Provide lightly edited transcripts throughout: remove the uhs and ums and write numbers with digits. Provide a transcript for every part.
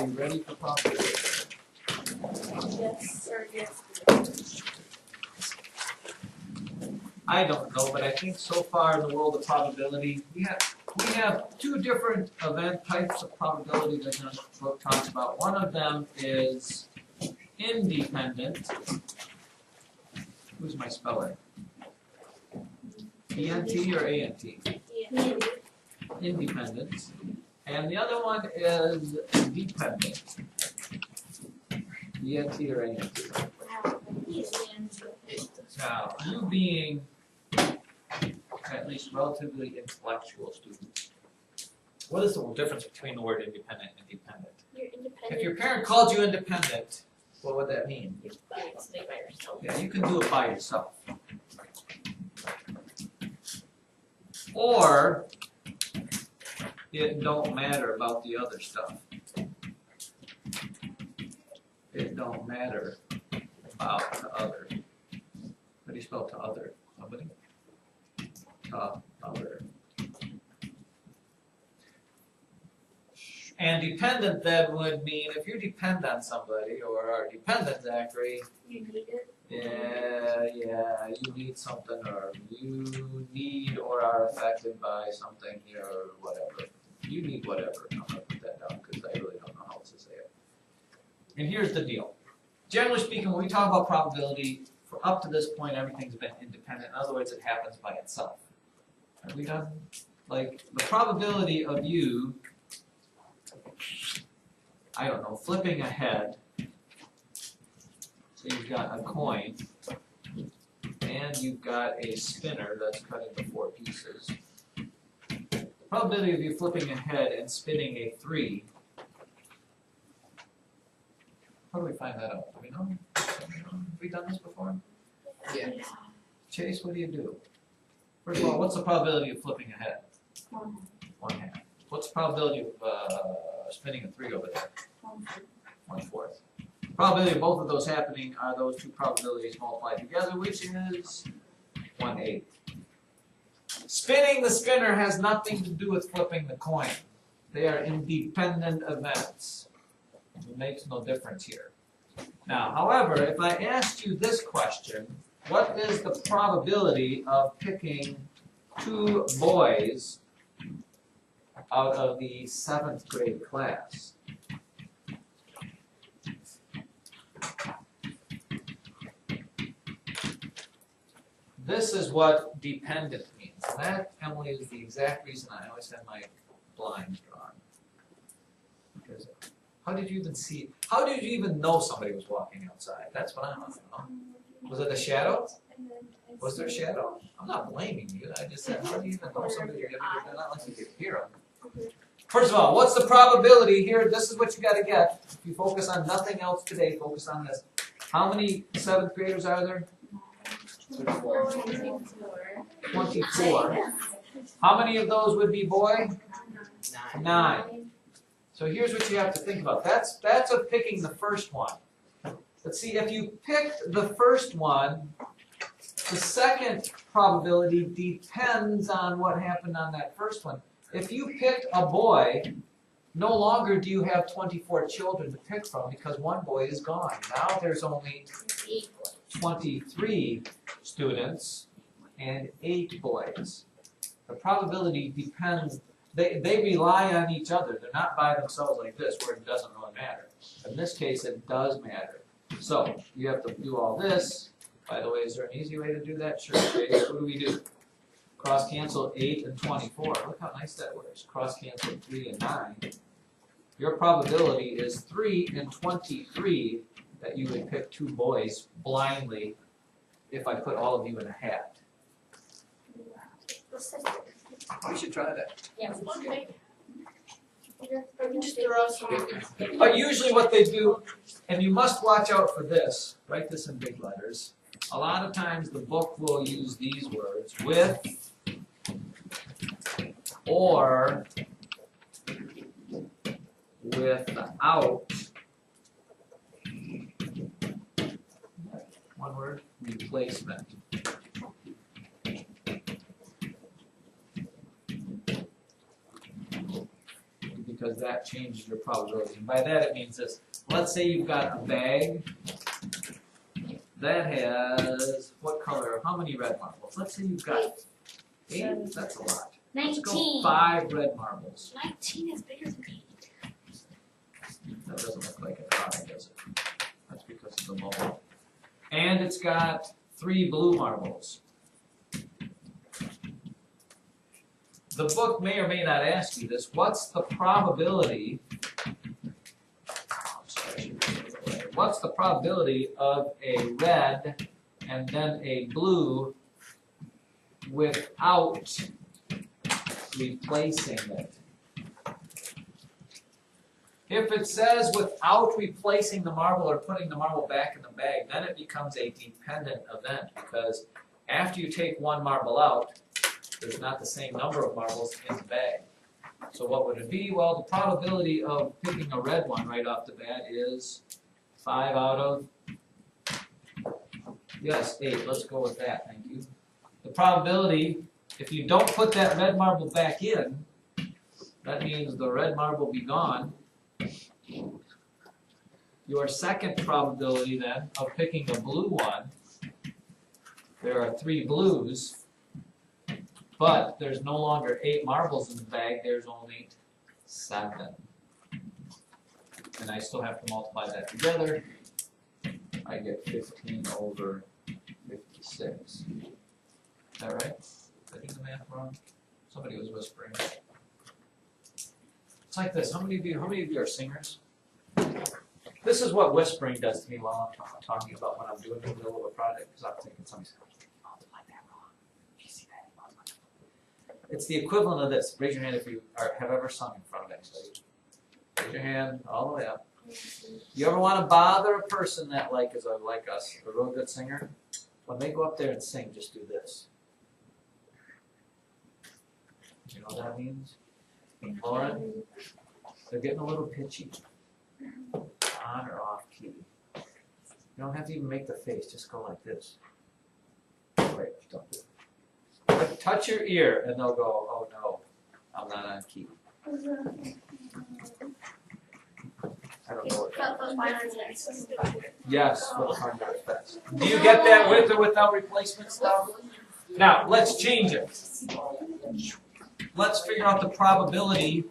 Are you ready for probability? Yes, or yes. I don't know, but I think so far in the world of probability, we have two different event types of probability that this book talks about. One of them is independent. Who's my speller? E-N-T or A-N-T? Yeah. Independent. And the other one is dependent. E-N-T or A-N-T? Now, you being at least relatively intellectual students, what is the difference between the word independent and dependent? You're independent. If your parent called you independent, what would that mean? You're doing something by yourself. Yeah, you can do it by yourself. Or it don't matter about the other stuff. It don't matter about the other. How do you spell to other? Somebody? To other. And dependent then would mean if you depend on somebody or are dependent, Zachary. You need it. Yeah, you need something or you need or are affected by something or whatever. You need whatever. I'm going to put that down because I really don't know how else to say it. And here's the deal. Generally speaking, when we talk about probability, for up to this point, everything's been independent. In other words, it happens by itself. Have we done, like, the probability of you, I don't know, flipping a head. So you've got a coin, and you've got a spinner that's cut into 4 pieces. The probability of you flipping a head and spinning a 3. How do we find that out? Do we know? Have we done this before? Yeah. Chase, what do you do? First of all, what's the probability of flipping a head? 1/2. What's the probability of spinning a 3 over there? 1/4. Probability of both of those happening are those two probabilities multiplied together, which is 1/8. Spinning the spinner has nothing to do with flipping the coin. They are independent events. It makes no difference here. Now, however, if I asked you this question, what is the probability of picking 2 boys out of the 7th grade class? This is what dependent means. That, Emily, is the exact reason I always have my blinds drawn. Because how did you even know somebody was walking outside? That's what I want to know. Was it a shadow? Was there a shadow? I'm not blaming you. I just said, how do you even know somebody? They're not like you can hear them. First of all, what's the probability here? This is what you got to get. If you focus on nothing else today, focus on this. How many 7th graders are there? 24. How many of those would be boy? 9. So here's what you have to think about. That's of picking the first one. But see, if you picked the first one, the second probability depends on what happened on that first one. If you picked a boy, no longer do you have 24 children to pick from because one boy is gone. Now there's only 23 students and 8 boys. The probability depends. They rely on each other. They're not by themselves like this where it doesn't really matter. In this case, it does matter. So you have to do all this. By the way, is there an easy way to do that? Sure. Okay, so what do we do? Cross cancel 8 and 24. Look how nice that works. Cross cancel 3 and 9. Your probability is 3 in 23 that you would pick 2 boys blindly if I put all of you in a hat. We should try that. Yeah, okay. Just throw some. But usually what they do, and you must watch out for this, write this in big letters. A lot of times the book will use these words, with, or, without, one word, replacement. Because that changes your probability. And by that it means this. Let's say you've got a bag that has, what color, how many red marbles? Let's say you've got 8, that's a lot. Let's go 19. 5 red marbles. 19 is bigger than 8. That doesn't look like a die, does it? That's because of the mold. And it's got 3 blue marbles. The book may or may not ask you this. What's the probability? What's the probability of a red and then a blue without replacing it? If it says without replacing the marble or putting the marble back in the bag, then it becomes a dependent event, because after you take one marble out, there's not the same number of marbles in the bag. So what would it be? Well, the probability of picking a red one right off the bat is 5 out of, yes, 8. Let's go with that, thank you. The probability, if you don't put that red marble back in, that means the red marble will be gone. Your second probability then of picking a blue one, there are 3 blues, but there's no longer 8 marbles in the bag, there's only 7. And I still have to multiply that together. I get 15 over 56. Is that right? Did I do the math wrong? Somebody was whispering. It's like this. How many of you are singers? This is what whispering does to me while I'm talking about when I'm doing the middle of a project, because I'm thinking somebody's multiply that wrong. Do you see that? It's the equivalent of this. Raise your hand if you have ever sung in front of anybody. Raise your hand all the way up. You ever want to bother a person that is like us, a real good singer? When they go up there and sing, just do this. Do you know what that means? Lauren, they're getting a little pitchy. On or off key. You don't have to even make the face, just go like this. Wait, don't do it. But touch your ear and they'll go, oh no, I'm not on key. I don't know what that is. Yes, for the hard fast. Do you get that with or without replacement stuff? Now, let's change it. Let's figure out the probability.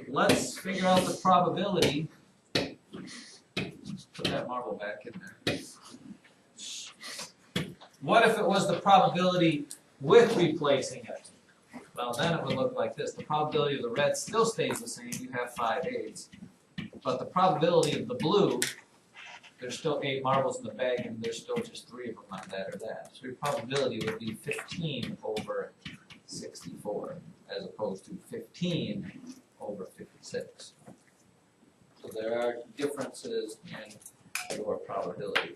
Let's figure out the probability. Put that marble back in there. What if it was the probability with replacing it? Well, then it would look like this. The probability of the red still stays the same. You have 5 8s. But the probability of the blue, there's still 8 marbles in the bag, and there's still just 3 of them on that or that. So your probability would be 15 over 64, as opposed to 15 over 56. So there are differences in your probability.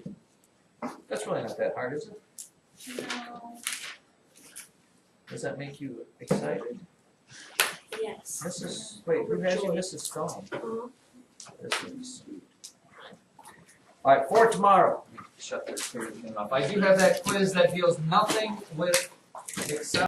That's really not that hard, is it? No. Does that make you excited? Yes. Wait, who has you, Mrs. Stone? Uh-huh. This is sweet. All right, for tomorrow. Shut this thing off. I do have that quiz that deals nothing with Excel.